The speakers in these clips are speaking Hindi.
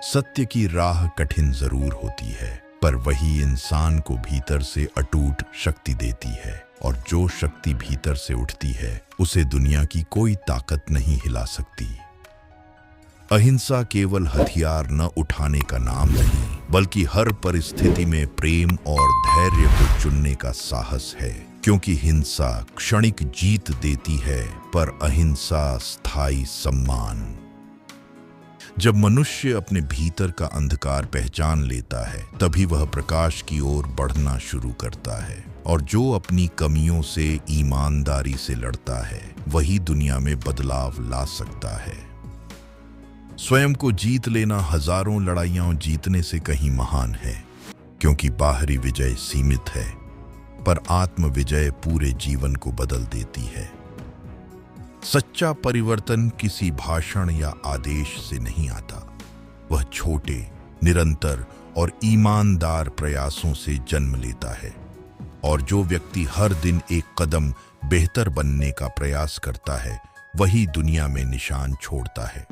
सत्य की राह कठिन जरूर होती है, पर वही इंसान को भीतर से अटूट शक्ति देती है, और जो शक्ति भीतर से उठती है उसे दुनिया की कोई ताकत नहीं हिला सकती। अहिंसा केवल हथियार न उठाने का नाम नहीं, बल्कि हर परिस्थिति में प्रेम और धैर्य को चुनने का साहस है। क्योंकि हिंसा क्षणिक जीत देती है, पर अहिंसा स्थायी सम्मान। जब मनुष्य अपने भीतर का अंधकार पहचान लेता है, तभी वह प्रकाश की ओर बढ़ना शुरू करता है, और जो अपनी कमियों से ईमानदारी से लड़ता है वही दुनिया में बदलाव ला सकता है। स्वयं को जीत लेना हजारों लड़ाइयां जीतने से कहीं महान है, क्योंकि बाहरी विजय सीमित है, पर आत्म विजय पूरे जीवन को बदल देती है। सच्चा परिवर्तन किसी भाषण या आदेश से नहीं आता, वह छोटे, निरंतर और ईमानदार प्रयासों से जन्म लेता है। और जो व्यक्ति हर दिन एक कदम बेहतर बनने का प्रयास करता है, वही दुनिया में निशान छोड़ता है।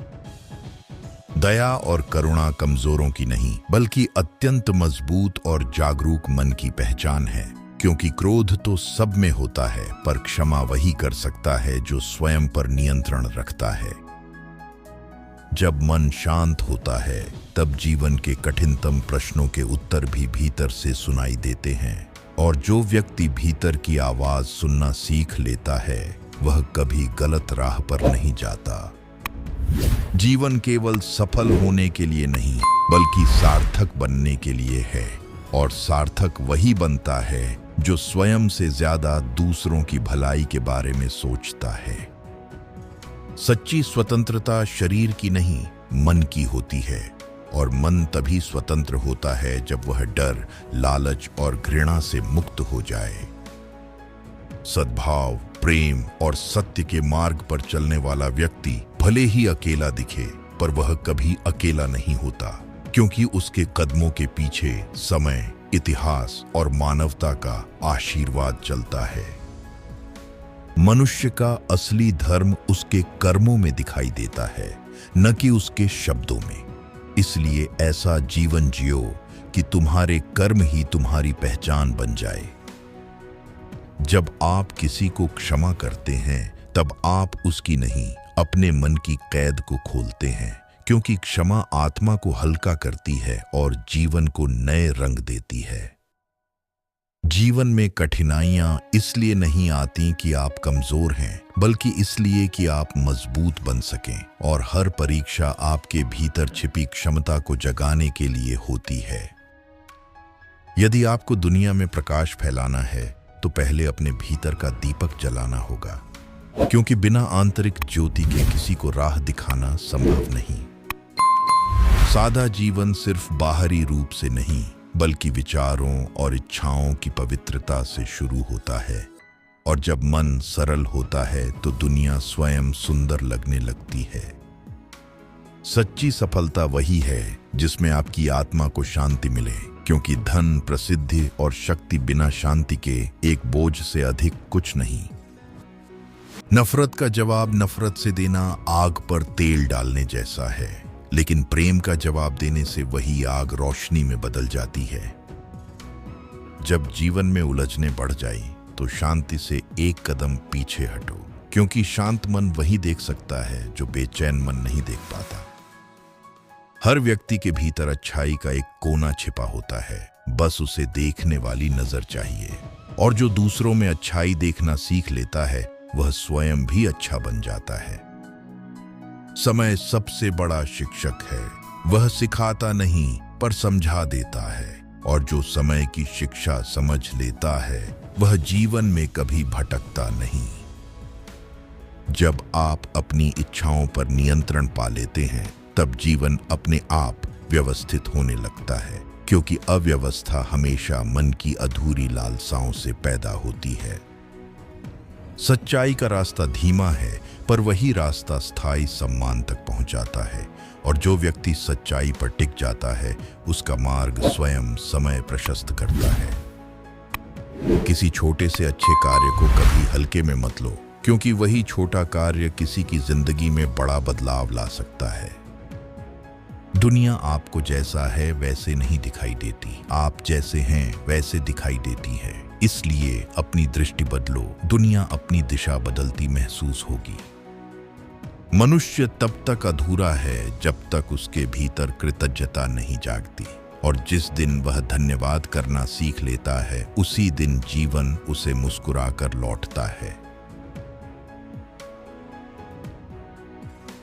दया और करुणा कमजोरों की नहीं, बल्कि अत्यंत मजबूत और जागरूक मन की पहचान है। क्योंकि क्रोध तो सब में होता है, पर क्षमा वही कर सकता है जो स्वयं पर नियंत्रण रखता है। जब मन शांत होता है, तब जीवन के कठिनतम प्रश्नों के उत्तर भी भीतर से सुनाई देते हैं। और जो व्यक्ति भीतर की आवाज सुनना सीख लेता है, वह कभी गलत राह पर नहीं जाता। जीवन केवल सफल होने के लिए नहीं, बल्कि सार्थक बनने के लिए है। और सार्थक वही बनता है जो स्वयं से ज्यादा दूसरों की भलाई के बारे में सोचता है। सच्ची स्वतंत्रता शरीर की नहीं, मन की होती है। और मन तभी स्वतंत्र होता है जब वह डर, लालच और घृणा से मुक्त हो जाए। सद्भाव, प्रेम और सत्य के मार्ग पर चलने वाला व्यक्ति भले ही अकेला दिखे, पर वह कभी अकेला नहीं होता, क्योंकि उसके कदमों के पीछे समय, इतिहास और मानवता का आशीर्वाद चलता है। मनुष्य का असली धर्म उसके कर्मों में दिखाई देता है, न कि उसके शब्दों में। इसलिए ऐसा जीवन जियो कि तुम्हारे कर्म ही तुम्हारी पहचान बन जाए। जब आप किसी को क्षमा करते हैं, तब आप उसकी नहीं, अपने मन की कैद को खोलते हैं। क्योंकि क्षमा आत्मा को हल्का करती है और जीवन को नए रंग देती है। जीवन में कठिनाइयां इसलिए नहीं आती कि आप कमजोर हैं, बल्कि इसलिए कि आप मजबूत बन सकें। और हर परीक्षा आपके भीतर छिपी क्षमता को जगाने के लिए होती है। यदि आपको दुनिया में प्रकाश फैलाना है, तो पहले अपने भीतर का दीपक जलाना होगा, क्योंकि बिना आंतरिक ज्योति के किसी को राह दिखाना संभव नहीं। सादा जीवन सिर्फ बाहरी रूप से नहीं, बल्कि विचारों और इच्छाओं की पवित्रता से शुरू होता है। और जब मन सरल होता है, तो दुनिया स्वयं सुंदर लगने लगती है। सच्ची सफलता वही है जिसमें आपकी आत्मा को शांति मिले, क्योंकि धन, प्रसिद्धि और शक्ति बिना शांति के एक बोझ से अधिक कुछ नहीं। नफरत का जवाब नफरत से देना आग पर तेल डालने जैसा है, लेकिन प्रेम का जवाब देने से वही आग रोशनी में बदल जाती है। जब जीवन में उलझने बढ़ जाए, तो शांति से एक कदम पीछे हटो, क्योंकि शांत मन वही देख सकता है जो बेचैन मन नहीं देख पाता। हर व्यक्ति के भीतर अच्छाई का एक कोना छिपा होता है, बस उसे देखने वाली नजर चाहिए। और जो दूसरों में अच्छाई देखना सीख लेता है, वह स्वयं भी अच्छा बन जाता है। समय सबसे बड़ा शिक्षक है। वह सिखाता नहीं, पर समझा देता है। और जो समय की शिक्षा समझ लेता है, वह जीवन में कभी भटकता नहीं। जब आप अपनी इच्छाओं पर नियंत्रण पा लेते हैं, तब जीवन अपने आप व्यवस्थित होने लगता है, क्योंकि अव्यवस्था हमेशा मन की अधूरी लालसाओं से पैदा होती है। सच्चाई का रास्ता धीमा है, पर वही रास्ता स्थायी सम्मान तक पहुंचाता है। और जो व्यक्ति सच्चाई पर टिक जाता है, उसका मार्ग स्वयं समय प्रशस्त करता है। किसी छोटे से अच्छे कार्य को कभी हल्के में मत लो, क्योंकि वही छोटा कार्य किसी की जिंदगी में बड़ा बदलाव ला सकता है। दुनिया आपको जैसा है वैसे नहीं दिखाई देती, आप जैसे हैं वैसे दिखाई देती है। इसलिए अपनी दृष्टि बदलो, दुनिया अपनी दिशा बदलती महसूस होगी। मनुष्य तब तक अधूरा है जब तक उसके भीतर कृतज्ञता नहीं जागती, और जिस दिन वह धन्यवाद करना सीख लेता है उसी दिन जीवन उसे मुस्कुराकर लौटता है।